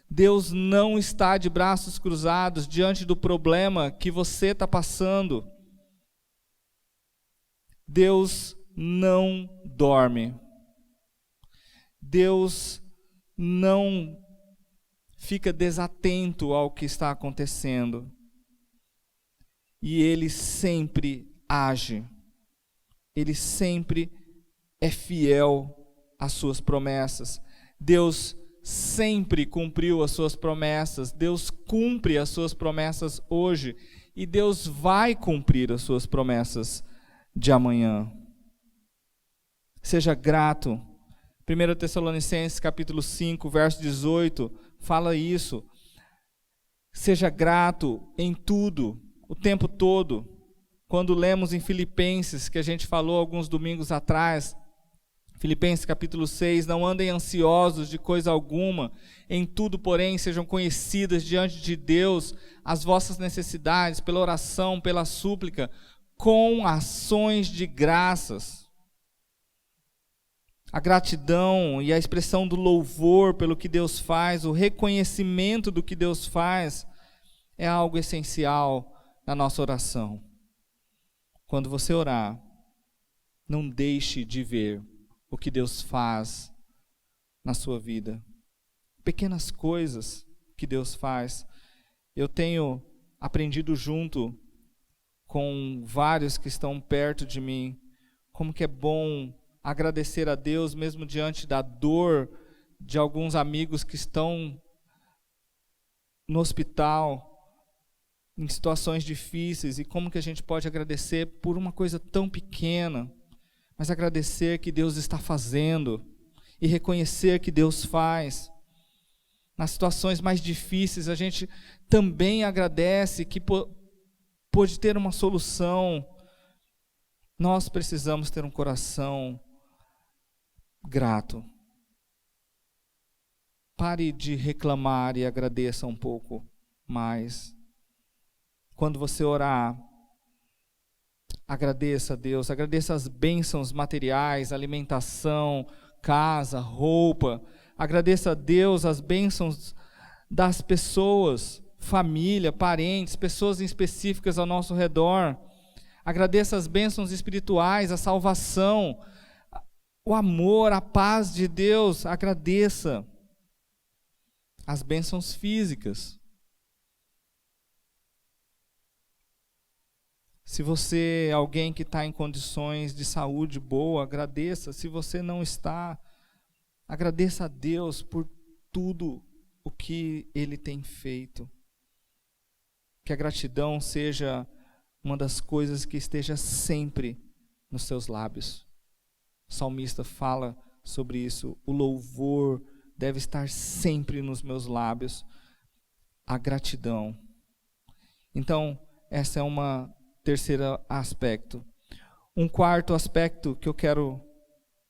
Deus não está de braços cruzados diante do problema que você está passando. Deus não dorme. Deus não fica desatento ao que está acontecendo. E Ele sempre age. Ele sempre é fiel às suas promessas. Deus sempre cumpriu as suas promessas. Deus cumpre as suas promessas hoje. E Deus vai cumprir as suas promessas de amanhã. Seja grato. 1 Tessalonicenses capítulo 5, verso 18, fala isso. Seja grato em tudo, o tempo todo. Quando lemos em Filipenses, que a gente falou alguns domingos atrás, Filipenses capítulo 6, não andem ansiosos de coisa alguma, em tudo, porém, sejam conhecidas diante de Deus as vossas necessidades, pela oração, pela súplica, com ações de graças. A gratidão e a expressão do louvor pelo que Deus faz, o reconhecimento do que Deus faz, é algo essencial na nossa oração. Quando você orar, não deixe de ver o que Deus faz na sua vida. Pequenas coisas que Deus faz. Eu tenho aprendido junto com vários que estão perto de mim, como que é bom agradecer a Deus mesmo diante da dor de alguns amigos que estão no hospital, em situações difíceis, e como que a gente pode agradecer por uma coisa tão pequena, mas agradecer que Deus está fazendo e reconhecer que Deus faz. Nas situações mais difíceis, a gente também agradece que pode ter uma solução. Nós precisamos ter um coração grato. Pare de reclamar e agradeça um pouco mais. Quando você orar, agradeça a Deus, agradeça as bênçãos materiais, alimentação, casa, roupa. Agradeça a Deus as bênçãos das pessoas, família, parentes, pessoas específicas ao nosso redor. Agradeça as bênçãos espirituais, a salvação, o amor, a paz de Deus. Agradeça as bênçãos físicas. Se você é alguém que está em condições de saúde boa, agradeça. Se você não está, agradeça a Deus por tudo o que Ele tem feito. Que a gratidão seja uma das coisas que esteja sempre nos seus lábios. O salmista fala sobre isso. O louvor deve estar sempre nos meus lábios. A gratidão. Então, essa é uma terceiro aspecto. Um quarto aspecto que eu quero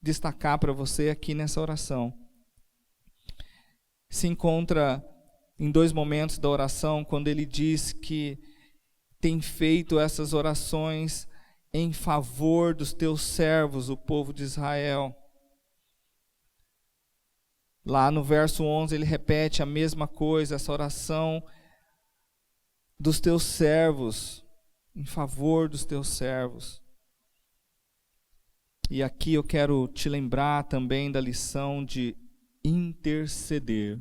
destacar para você aqui nessa oração se encontra em 2 momentos da oração, quando ele diz que tem feito essas orações em favor dos teus servos, o povo de Israel. Lá no verso 11 ele repete a mesma coisa, essa oração dos teus servos, em favor dos teus servos. E aqui eu quero te lembrar também da lição de interceder.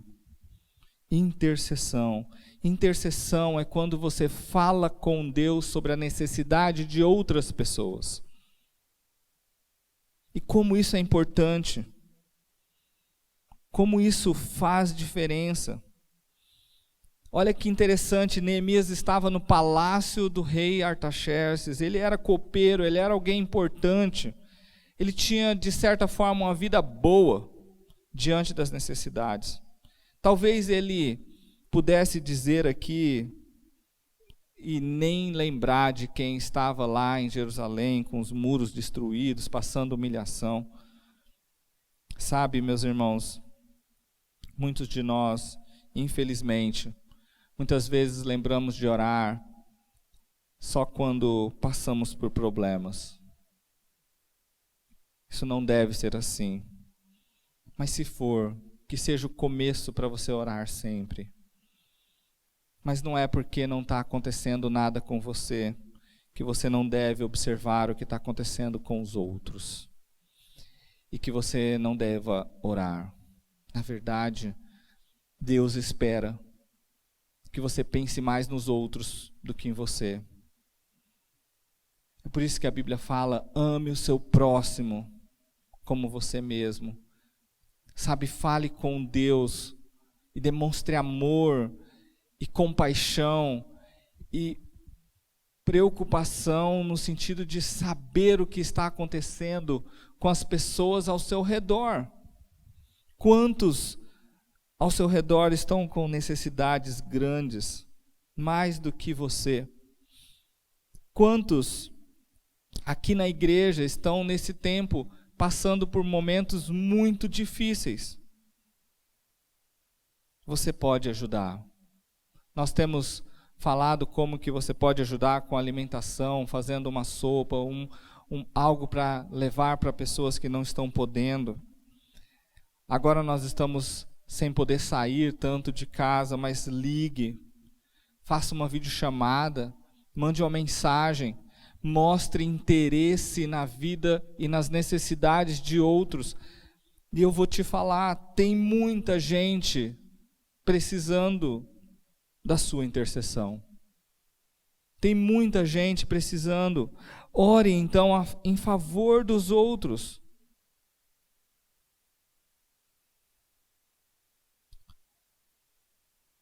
Intercessão. Intercessão é quando você fala com Deus sobre a necessidade de outras pessoas. E como isso é importante. Como isso faz diferença. Olha que interessante, Neemias estava no palácio do rei Artaxerxes, ele era copeiro, ele era alguém importante, ele tinha de certa forma uma vida boa diante das necessidades. Talvez ele pudesse dizer aqui, e nem lembrar de quem estava lá em Jerusalém, com os muros destruídos, passando humilhação. Sabe, meus irmãos, muitos de nós, infelizmente, muitas vezes lembramos de orar só quando passamos por problemas. Isso não deve ser assim. Mas se for, que seja o começo para você orar sempre. Mas não é porque não está acontecendo nada com você que você não deve observar o que está acontecendo com os outros. E que você não deva orar. Na verdade, Deus espera que você pense mais nos outros do que em você. É por isso que a Bíblia fala, ame o seu próximo como você mesmo. Sabe, fale com Deus e demonstre amor e compaixão e preocupação no sentido de saber o que está acontecendo com as pessoas ao seu redor. Quantos ao seu redor estão com necessidades grandes, mais do que você? Quantos aqui na igreja estão nesse tempo passando por momentos muito difíceis? Você pode ajudar. Nós temos falado como que você pode ajudar com alimentação, fazendo uma sopa, algo para levar para pessoas que não estão podendo. Agora nós estamos sem poder sair tanto de casa, mas ligue, faça uma videochamada, mande uma mensagem, mostre interesse na vida e nas necessidades de outros. E eu vou te falar, tem muita gente precisando da sua intercessão. Tem muita gente precisando. Ore então em favor dos outros.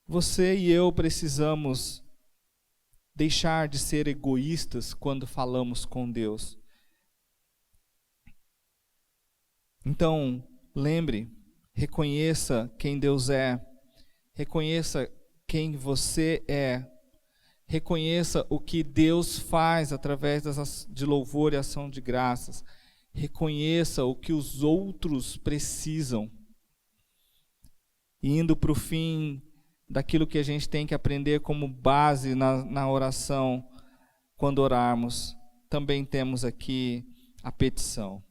Você e eu precisamos deixar de ser egoístas quando falamos com Deus. Então, lembre, reconheça quem Deus é, reconheça quem você é, reconheça o que Deus faz através de louvor e ação de graças, reconheça o que os outros precisam. E indo para o fim daquilo que a gente tem que aprender como base na oração, quando orarmos, também temos aqui a petição.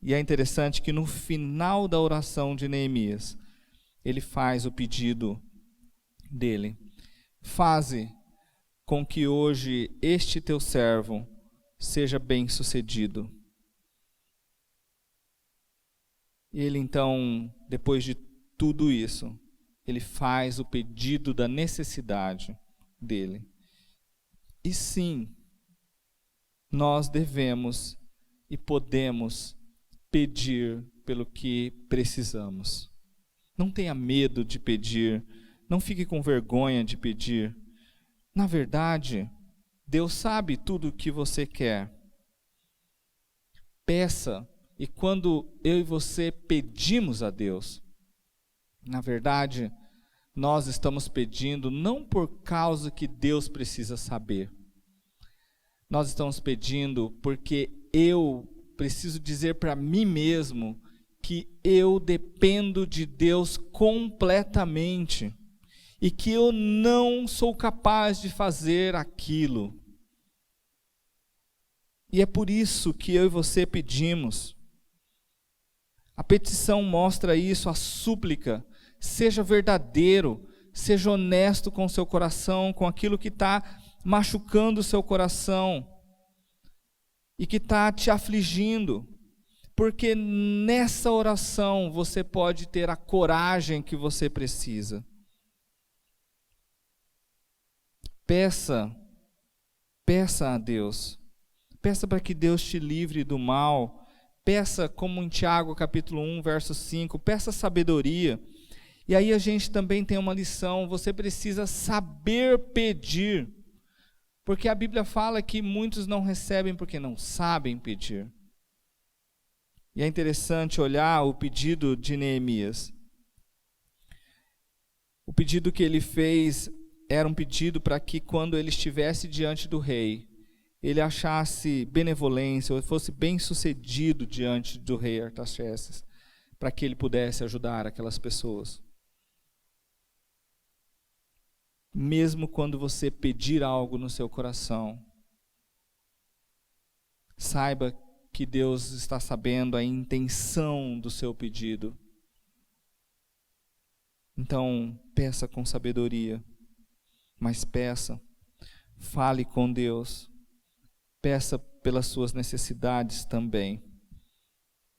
E é interessante que no final da oração de Neemias, ele faz o pedido dele. Faze com que hoje este teu servo seja bem-sucedido. Ele então, depois de tudo isso, ele faz o pedido da necessidade dele. E sim, nós devemos e podemos pedir pelo que precisamos. Não tenha medo de pedir, não fique com vergonha de pedir. Na verdade, Deus sabe tudo o que você quer. Peça, e quando eu e você pedimos a Deus, na verdade, nós estamos pedindo não por causa que Deus precisa saber. Nós estamos pedindo porque eu preciso dizer para mim mesmo que eu dependo de Deus completamente e que eu não sou capaz de fazer aquilo. E é por isso que eu e você pedimos. A petição mostra isso, a súplica. Seja verdadeiro, seja honesto com o seu coração, com aquilo que está machucando o seu coração e que está te afligindo, porque nessa oração você pode ter a coragem que você precisa. Peça a Deus, peça para que Deus te livre do mal, peça como em Tiago capítulo 1, verso 5, peça sabedoria. E aí a gente também tem uma lição, você precisa saber pedir, porque a Bíblia fala que muitos não recebem porque não sabem pedir. E é interessante olhar o pedido de Neemias. O pedido que ele fez era um pedido para que quando ele estivesse diante do rei, ele achasse benevolência, ou fosse bem-sucedido diante do rei Artaxerxes, para que ele pudesse ajudar aquelas pessoas. Mesmo quando você pedir algo no seu coração, saiba que Deus está sabendo a intenção do seu pedido. Então, peça com sabedoria, mas peça, fale com Deus, peça pelas suas necessidades também.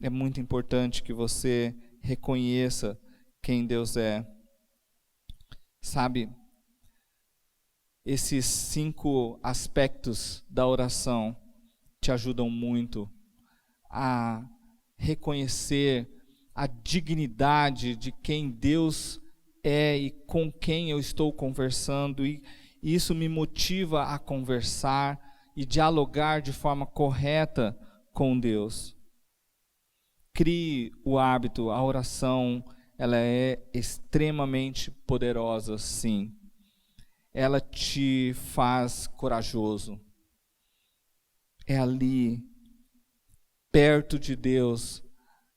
É muito importante que você reconheça quem Deus é. Sabe, esses 5 aspectos da oração te ajudam muito a reconhecer a dignidade de quem Deus é e com quem eu estou conversando, e isso me motiva a conversar e dialogar de forma correta com Deus. Crie o hábito, a oração, ela é extremamente poderosa, sim. Ela te faz corajoso. É ali, perto de Deus,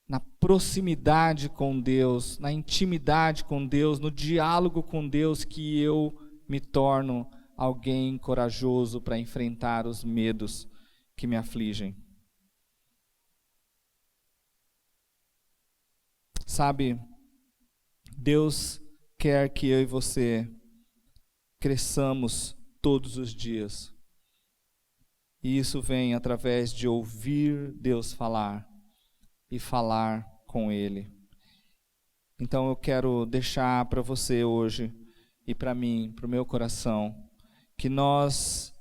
na proximidade com Deus, na intimidade com Deus, no diálogo com Deus, que eu me torno alguém corajoso para enfrentar os medos que me afligem. Sabe, Deus quer que eu e você cresçamos todos os dias. E isso vem através de ouvir Deus falar e falar com Ele. Então eu quero deixar para você hoje e para mim, para o meu coração, que nós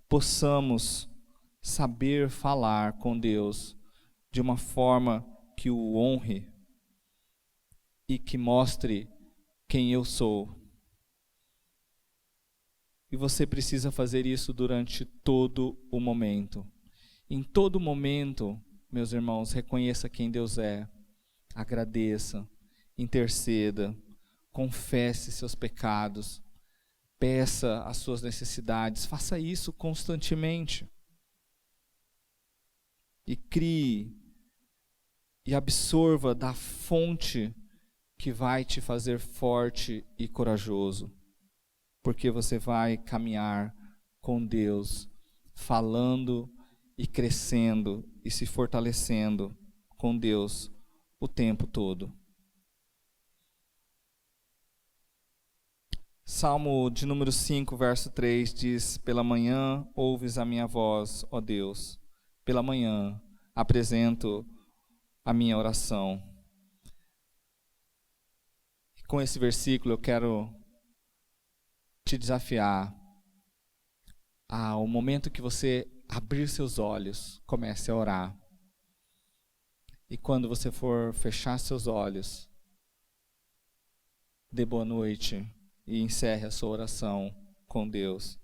possamos saber falar com Deus de uma forma que o honre e que mostre quem eu sou. E você precisa fazer isso durante todo o momento. Em todo momento, meus irmãos, reconheça quem Deus é, agradeça, interceda, confesse seus pecados, peça as suas necessidades, faça isso constantemente. E crie e absorva da fonte que vai te fazer forte e corajoso. Porque você vai caminhar com Deus, falando e crescendo e se fortalecendo com Deus o tempo todo. Salmo de número 5, verso 3 diz: Pela manhã ouves a minha voz, ó Deus. Pela manhã apresento a minha oração. E com esse versículo eu quero te desafiar ao momento que você abrir seus olhos, comece a orar. E quando você for fechar seus olhos, dê boa noite e encerre a sua oração com Deus.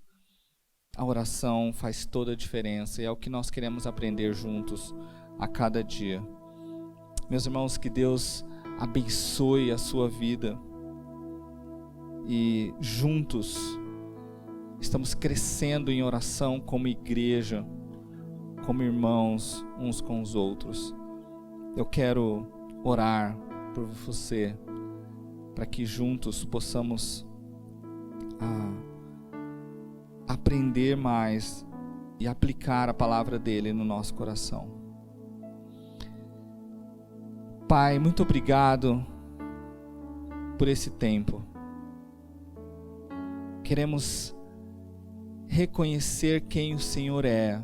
A oração faz toda a diferença e é o que nós queremos aprender juntos a cada dia. Meus irmãos, que Deus abençoe a sua vida. E juntos estamos crescendo em oração como igreja, como irmãos uns com os outros. Eu quero orar por você, para que juntos possamos aprender mais e aplicar a palavra dele no nosso coração. Pai, muito obrigado por esse tempo. Queremos reconhecer quem o Senhor é.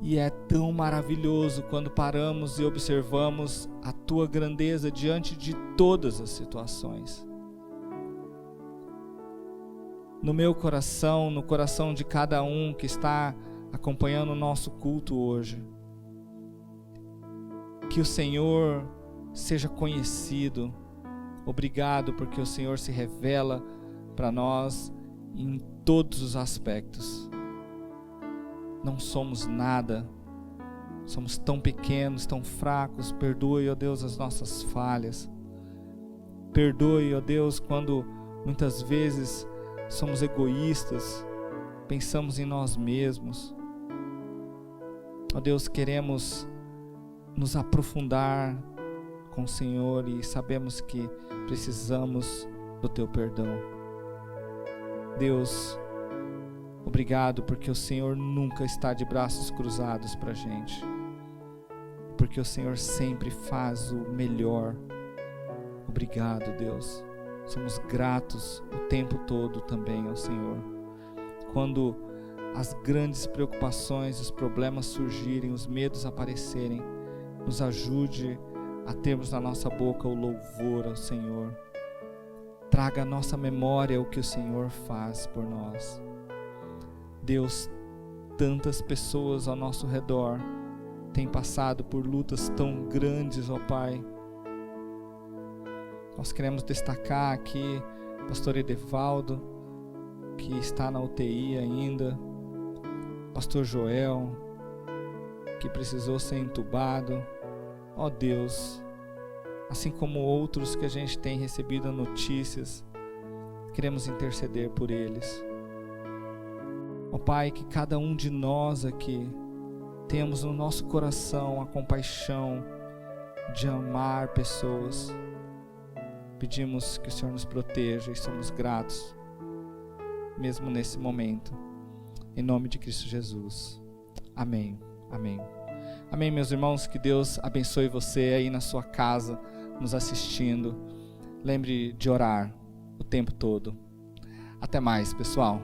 E é tão maravilhoso quando paramos e observamos a tua grandeza diante de todas as situações. No meu coração, no coração de cada um que está acompanhando o nosso culto hoje, que o Senhor seja conhecido. Obrigado porque o Senhor se revela para nós em todos os aspectos. Não somos nada, somos tão pequenos, tão fracos. Perdoe, ó Deus, as nossas falhas. Perdoe, ó Deus, quando muitas vezes somos egoístas, pensamos em nós mesmos. Ó Deus, queremos nos aprofundar com o Senhor e sabemos que precisamos do teu perdão. Deus, obrigado porque o Senhor nunca está de braços cruzados para a gente, porque o Senhor sempre faz o melhor. Obrigado, Deus. Somos gratos o tempo todo também ao Senhor. Quando as grandes preocupações, os problemas surgirem, os medos aparecerem, nos ajude a termos na nossa boca o louvor ao Senhor. Traga à nossa memória o que o Senhor faz por nós. Deus, tantas pessoas ao nosso redor têm passado por lutas tão grandes, ó Pai. Nós queremos destacar aqui pastor Edevaldo, que está na UTI ainda, pastor Joel, que precisou ser entubado. Ó Deus, assim como outros que a gente tem recebido notícias, queremos interceder por eles. Ó Pai, que cada um de nós aqui tenhamos no nosso coração a compaixão de amar pessoas. Pedimos que o Senhor nos proteja e somos gratos, mesmo nesse momento. Em nome de Cristo Jesus. Amém. Amém. Amém, meus irmãos. Que Deus abençoe você aí na sua casa, nos assistindo. Lembre de orar o tempo todo. Até mais, pessoal.